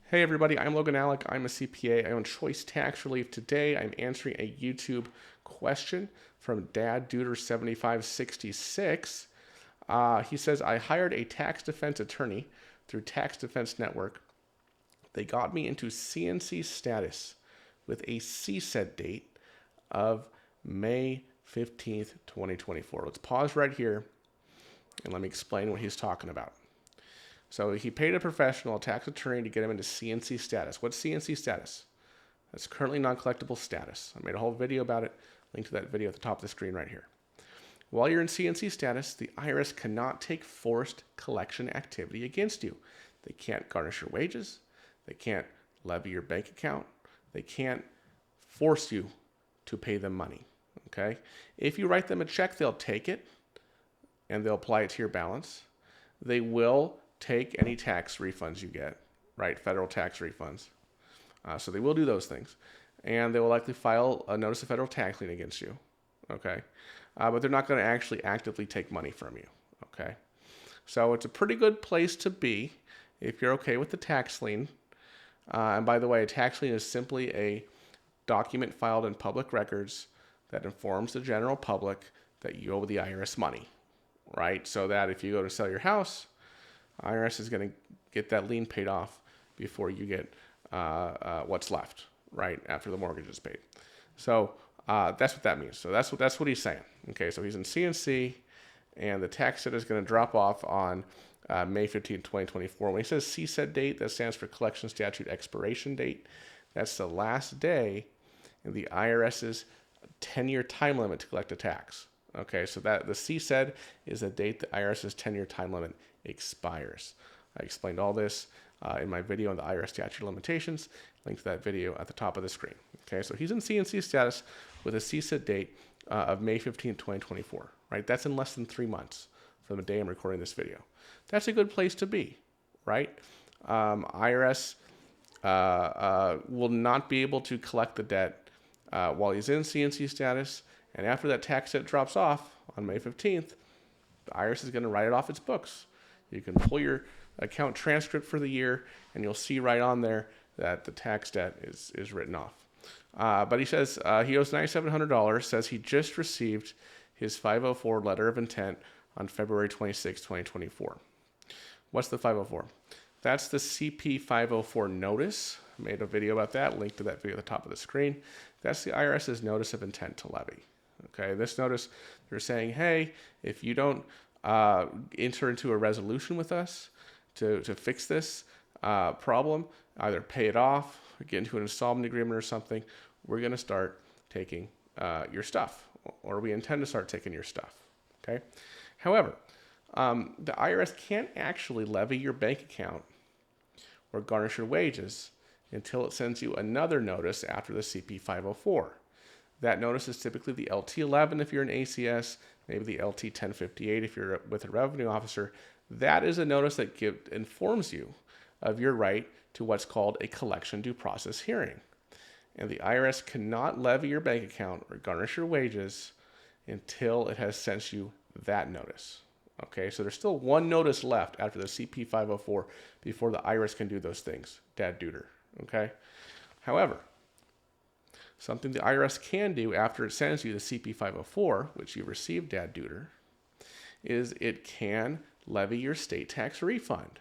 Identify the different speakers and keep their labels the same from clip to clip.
Speaker 1: Hey everybody, I'm Logan Alec. I'm a CPA. I own Choice Tax Relief. Today I'm answering a YouTube question from Dad Duder 7566. He says, I hired a tax defense attorney through Tax Defense Network. They got me into CNC status with a CSED date of May 15th, 2024. Let's pause right here and let me explain what he's talking about. So he paid a professional tax attorney to get him into CNC status. What's CNC status? That's currently non-collectible status. I made a whole video about it. Link to that video at the top of the screen right here. While you're in CNC status, the IRS cannot take forced collection activity against you. They can't garnish your wages. They can't levy your bank account. They can't force you to pay them money. Okay? If you write them a check, they'll take it and they'll apply it to your balance. They will take any tax refunds you get, right? Federal tax refunds. So they will do those things. And they will likely file a notice of federal tax lien against you, okay? But they're not going to actually actively take money from you, okay? So it's a pretty good place to be if you're okay with the tax lien. And by the way, a tax lien is simply a document filed in public records that informs the general public that you owe the IRS money, right? So that if you go to sell your house, IRS is going to get that lien paid off before you get what's left, right, after the mortgage is paid. So that's what that means. So that's what he's saying. Okay, so he's in CNC, and the tax set is going to drop off on May 15, 2024. When he says CSED date, that stands for Collection Statute Expiration date. That's the last day in the IRS's 10-year time limit to collect a tax. Okay, so that the CSED is the date the IRS's 10-year time limit expires. I explained all this in my video on the IRS statute of limitations. Link to that video at the top of the screen. Okay, so he's in CNC status with a CSED date of May 15, 2024. Right, that's in less than 3 months from the day I'm recording this video. That's a good place to be, right? IRS will not be able to collect the debt while he's in CNC status. And after that tax set drops off on May 15th, the IRS is going to write it off its books. You can pull your account transcript for the year, and you'll see right on there that the tax debt is written off. But he says he owes $9,700, says he just received his 504 letter of intent on February 26, 2024. What's the 504? That's the CP504 notice. I made a video about that. Link to that video at the top of the screen. That's the IRS's notice of intent to levy. Okay, this notice, they're saying, hey, if you don't enter into a resolution with us to fix this problem, either pay it off or get into an installment agreement or something, we're going to start taking your stuff, or we intend to start taking your stuff. Okay. However, the IRS can't actually levy your bank account or garnish your wages until it sends you another notice after the CP504. That notice is typically the LT11 if you're an ACS, maybe the LT1058 if you're with a revenue officer. That is a notice that informs you of your right to what's called a collection due process hearing. And the IRS cannot levy your bank account or garnish your wages until it has sent you that notice. Okay, so there's still one notice left after the CP504 before the IRS can do those things, Dad Duder. Okay, however, something the IRS can do after it sends you the CP504, which you received, Dad Duder, is it can levy your state tax refund.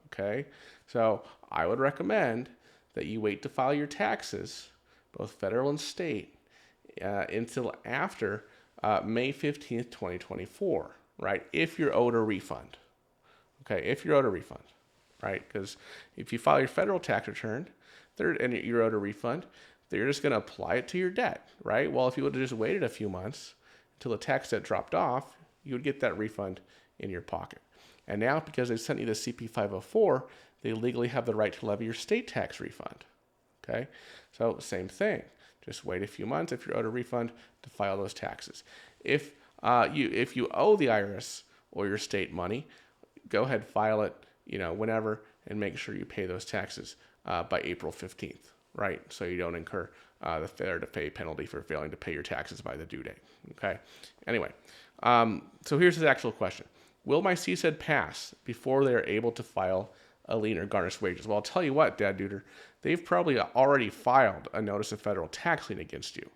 Speaker 1: Okay, so I would recommend that you wait to file your taxes, both federal and state, until after May 15th, 2024, right? If you're owed a refund. Okay, if you're owed a refund, right? Because if you file your federal tax return and you're owed a refund, they're just going to apply it to your debt, right? Well, if you would have just waited a few months until the tax debt dropped off, you would get that refund in your pocket. And now, because they sent you the CP504, they legally have the right to levy your state tax refund, okay? So same thing. Just wait a few months if you're owed a refund to file those taxes. If you owe the IRS or your state money, go ahead, file it, whenever, and make sure you pay those taxes by April 15th. Right, so you don't incur the failure to pay penalty for failing to pay your taxes by the due date. Okay. Anyway, so here's the actual question: will my CSED pass before they are able to file a lien or garnished wages. Well, I'll tell you what, Dad Duder, they've probably already filed a notice of federal tax lien against you.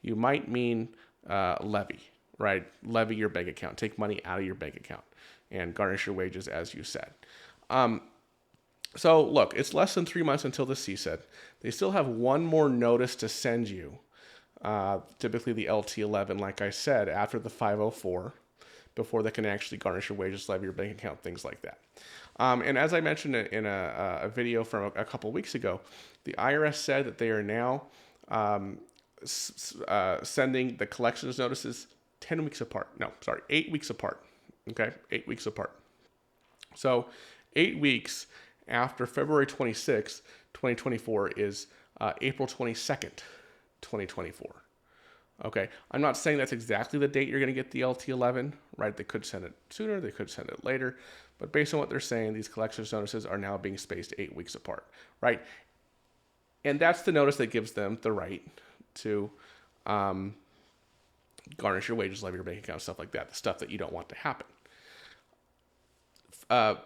Speaker 1: You might mean levy, right? Levy your bank account, take money out of your bank account and garnish your wages, as you said. So look, it's less than 3 months until the CSED. They still have one more notice to send you, typically the LT11, like I said, after the 504, before they can actually garnish your wages, levy your bank account, things like that. And as I mentioned in a video from a couple weeks ago, the IRS said that they are now sending the collections notices 10 weeks apart. No, sorry, 8 weeks apart. Okay, 8 weeks apart. So 8 weeks after February 26, 2024 is April 22nd, 2024. Okay, I'm not saying that's exactly the date you're going to get the LT11, right? They could send it sooner, they could send it later, but based on what they're saying, these collections notices are now being spaced 8 weeks apart, right? And that's the notice that gives them the right to garnish your wages, levy your bank account, stuff like that, the stuff that you don't want to happen.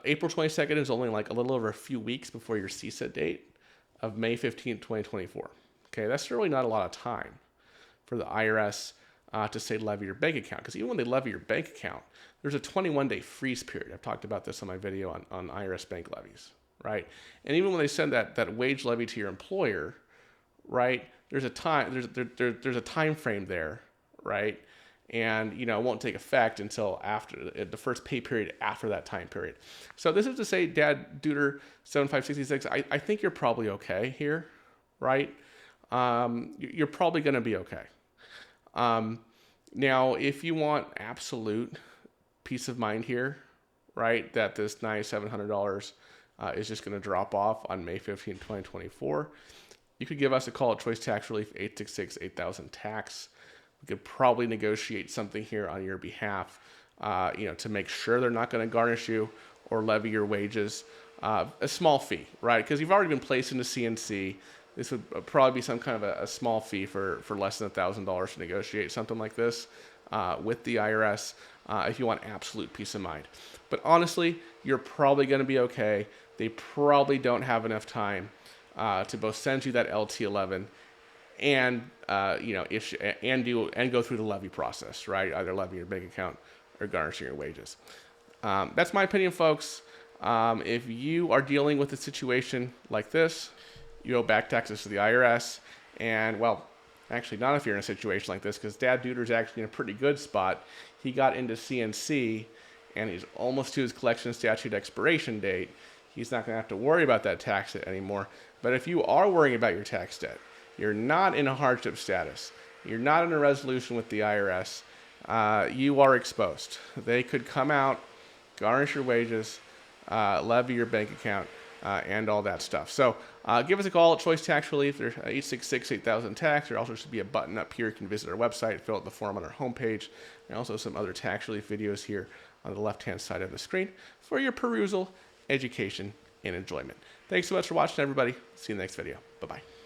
Speaker 1: April 22nd is only like a little over a few weeks before your CSED date of May 15th, 2024. Okay, that's really not a lot of time for the IRS to say levy your bank account, because even when they levy your bank account, there's a 21-day freeze period. I've talked about this on my video on IRS bank levies, right? And even when they send that wage levy to your employer, right, there's a time frame there, right? And it won't take effect until after the first pay period after that time period. So this is to say, Dad Duder 7566, I think you're probably okay here, right? You're probably going to be okay. Now, if you want absolute peace of mind here, right, that this $9,700 is just going to drop off on May 15, 2024, you could give us a call at Choice Tax Relief, 866-8000-TAX. We could probably negotiate something here on your behalf, to make sure they're not going to garnish you or levy your wages. A small fee, right? Because you've already been placed into CNC. This would probably be some kind of a small fee for less than $1,000 to negotiate something like this with the IRS if you want absolute peace of mind. But honestly, you're probably going to be okay. They probably don't have enough time to both send you that LT11 and issue and go through the levy process, right? Either levy your bank account or garnishing your wages. That's my opinion, folks. If you are dealing with a situation like this, you owe back taxes to the IRS, and well, actually not if you're in a situation like this, because Dad Duder's actually in a pretty good spot. He got into CNC, and he's almost to his collection statute expiration date. He's not going to have to worry about that tax debt anymore. But if you are worrying about your tax debt, you're not in a hardship status, you're not in a resolution with the IRS, you are exposed. They could come out, garnish your wages, levy your bank account, and all that stuff. So give us a call at Choice Tax Relief. There's 866-8000-TAX. There also should be a button up here. You can visit our website, fill out the form on our homepage, and also some other tax relief videos here on the left-hand side of the screen for your perusal, education, and enjoyment. Thanks so much for watching, everybody. See you in the next video. Bye-bye.